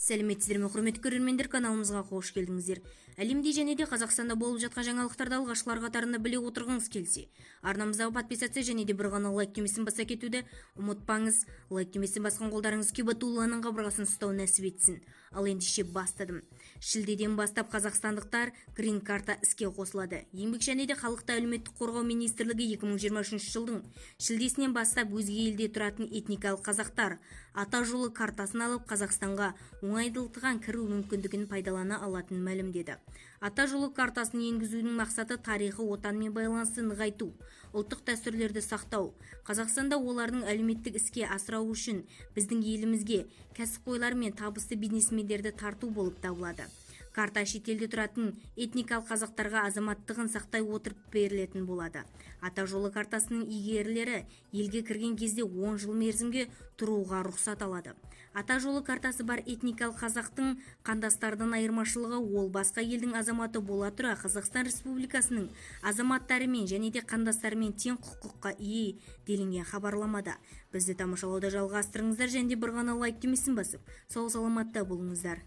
Сәлеметсіздер ме, құрметті көрермендер, каналымызға қош келдіңіздер. Әлемде және де Қазақстанда болып жатқан жаңалықтарды алғашқылар қатарында біле отырғыңыз келсе, арнамыздағы подписация және де бір ғана лайк түймесін баса кетуді ұмытпаңыз. Лайк түймесін басқан қолдарыңыз Кибатулланың қабырғасын ұстау нәсіп етсін. Ал ендеше бастадым. Шілдеден бастап қазақстандықтар грин карта іске қосылады. Еңбек және де халықты әлеуметтік қорғау министрлігі 2023 жылдың шілдесінен бастап өзге елде тұратын этникалық қазақтар ата жолы картасын алып Қазақстанға оңайдылтыған кіру мүмкіндігін пайдалана алатын мәлімдеді. Ата жолы картасын енгізудің мақсаты тарихы отанмен байланысты нығайту, ұлттық дәстүрлерді сақтау, Қазақстанда олардың әлеуметтік іске асырау үшін біздің елімізге кәсіпқойлар мен табысты бизнесмендерді тарту болып табылады. Карта шетелде тұратын этникалық қазақтарға азаматтығын сақтай отырып берілетін болады. Ата жолы картасының игерілері елге кірген кезде 10 жыл мерзімге тұруға рұқсат алады. Ата жолы картасы бар этникалық қазақтың қандастардан айырмашылығы ол басқа елдің азаматы бола тұра Қазақстан Республикасының азаматтарымен және де қандастарымен тең құқыққа ие делінген хабарламада. Бізді тамашалауда жалғастырыңыздар және де бір ғана лайк түймесін басып, сау саламатта болыңыздар.